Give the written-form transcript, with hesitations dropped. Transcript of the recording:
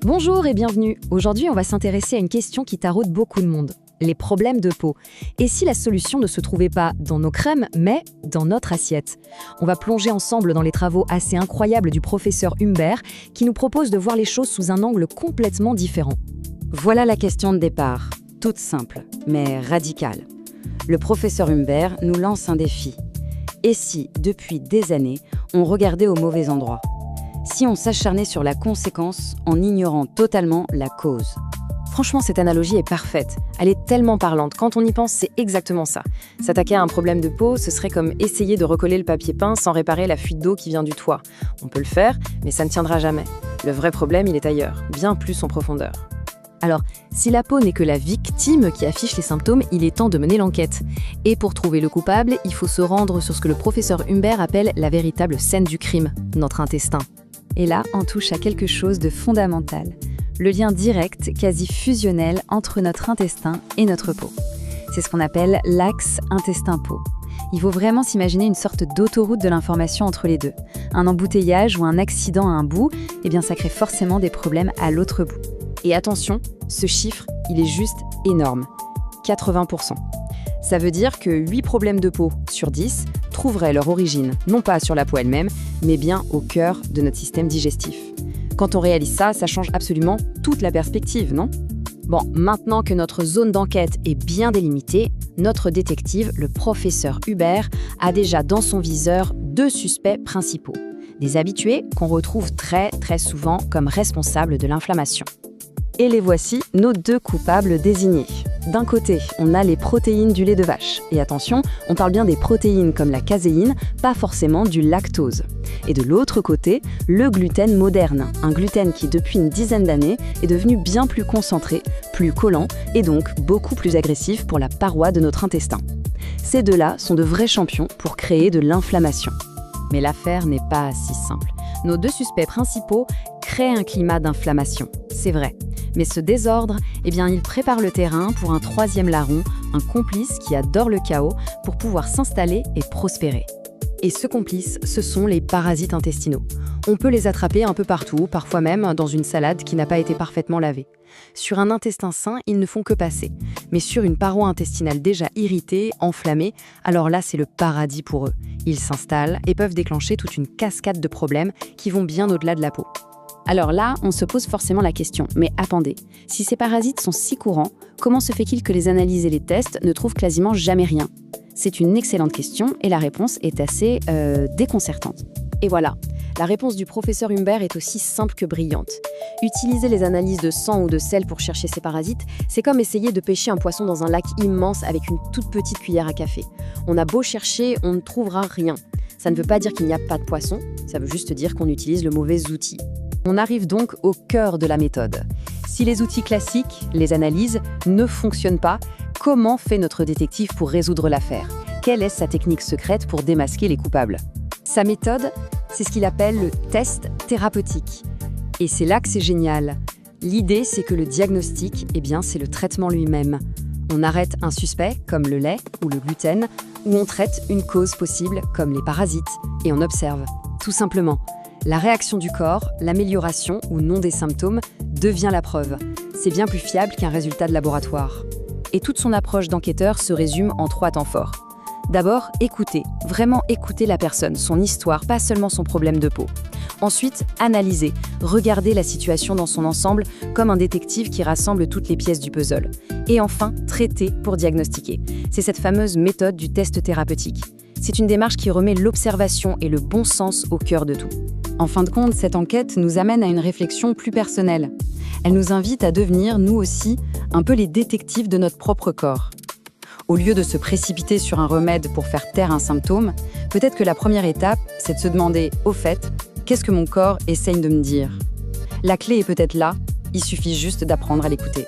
Bonjour et bienvenue. Aujourd'hui, on va s'intéresser à une question qui taraude beaucoup de monde. Les problèmes de peau. Et si la solution ne se trouvait pas dans nos crèmes, mais dans notre assiette? On va plonger ensemble dans les travaux assez incroyables du professeur Humbert, qui nous propose de voir les choses sous un angle complètement différent. Voilà la question de départ, toute simple, mais radicale. Le professeur Humbert nous lance un défi. Et si, depuis des années, on regardait au mauvais endroit? Si on s'acharnait sur la conséquence en ignorant totalement la cause? Franchement, cette analogie est parfaite. Elle est tellement parlante. Quand on y pense, c'est exactement ça. S'attaquer à un problème de peau, ce serait comme essayer de recoller le papier peint sans réparer la fuite d'eau qui vient du toit. On peut le faire, mais ça ne tiendra jamais. Le vrai problème, il est ailleurs, bien plus en profondeur. Alors, si la peau n'est que la victime qui affiche les symptômes, il est temps de mener l'enquête. Et pour trouver le coupable, il faut se rendre sur ce que le professeur Humbert appelle la véritable scène du crime, notre intestin. Et là, on touche à quelque chose de fondamental. Le lien direct, quasi fusionnel, entre notre intestin et notre peau. C'est ce qu'on appelle l'axe intestin-peau. Il faut vraiment s'imaginer une sorte d'autoroute de l'information entre les deux. Un embouteillage ou un accident à un bout, eh bien ça crée forcément des problèmes à l'autre bout. Et attention, ce chiffre, il est juste énorme. 80%. Ça veut dire que 8 problèmes de peau sur 10 trouveraient leur origine, non pas sur la peau elle-même, mais bien au cœur de notre système digestif. Quand on réalise ça, ça change absolument toute la perspective, non? Bon, maintenant que notre zone d'enquête est bien délimitée, notre détective, le professeur Humbert, a déjà dans son viseur 2 suspects principaux. Des habitués qu'on retrouve très souvent comme responsables de l'inflammation. Et les voici, nos 2 coupables désignés. D'un côté, on a les protéines du lait de vache. Et attention, on parle bien des protéines comme la caséine, pas forcément du lactose. Et de l'autre côté, le gluten moderne, un gluten qui depuis une dizaine d'années est devenu bien plus concentré, plus collant et donc beaucoup plus agressif pour la paroi de notre intestin. Ces 2-là sont de vrais champions pour créer de l'inflammation. Mais l'affaire n'est pas si simple. Nos 2 suspects principaux créent un climat d'inflammation, c'est vrai. Mais ce désordre, eh bien, il prépare le terrain pour un 3e larron, un complice qui adore le chaos pour pouvoir s'installer et prospérer. Et ce complice, ce sont les parasites intestinaux. On peut les attraper un peu partout, parfois même dans une salade qui n'a pas été parfaitement lavée. Sur un intestin sain, ils ne font que passer. Mais sur une paroi intestinale déjà irritée, enflammée, alors là, c'est le paradis pour eux. Ils s'installent et peuvent déclencher toute une cascade de problèmes qui vont bien au-delà de la peau. Alors là, on se pose forcément la question, mais attendez, si ces parasites sont si courants, comment se fait-il que les analyses et les tests ne trouvent quasiment jamais rien? C'est une excellente question et la réponse est assez déconcertante. Et voilà, la réponse du professeur Humbert est aussi simple que brillante. Utiliser les analyses de sang ou de sel pour chercher ces parasites, c'est comme essayer de pêcher un poisson dans un lac immense avec une toute petite cuillère à café. On a beau chercher, on ne trouvera rien. Ça ne veut pas dire qu'il n'y a pas de poisson, ça veut juste dire qu'on utilise le mauvais outil. On arrive donc au cœur de la méthode. Si les outils classiques, les analyses, ne fonctionnent pas, comment fait notre détective pour résoudre l'affaire? Quelle est sa technique secrète pour démasquer les coupables? Sa méthode, c'est ce qu'il appelle le test thérapeutique. Et c'est là que c'est génial. L'idée, c'est que le diagnostic, eh bien, c'est le traitement lui-même. On arrête un suspect, comme le lait ou le gluten, ou on traite une cause possible, comme les parasites, et on observe. Tout simplement. La réaction du corps, l'amélioration ou non des symptômes devient la preuve. C'est bien plus fiable qu'un résultat de laboratoire. Et toute son approche d'enquêteur se résume en 3 temps forts. D'abord, écouter, vraiment écouter la personne, son histoire, pas seulement son problème de peau. Ensuite, analyser, regarder la situation dans son ensemble comme un détective qui rassemble toutes les pièces du puzzle. Et enfin, traiter pour diagnostiquer. C'est cette fameuse méthode du test thérapeutique. C'est une démarche qui remet l'observation et le bon sens au cœur de tout. En fin de compte, cette enquête nous amène à une réflexion plus personnelle. Elle nous invite à devenir, nous aussi, un peu les détectives de notre propre corps. Au lieu de se précipiter sur un remède pour faire taire un symptôme, peut-être que la première étape, c'est de se demander, au fait, qu'est-ce que mon corps essaye de me dire? La clé est peut-être là, il suffit juste d'apprendre à l'écouter.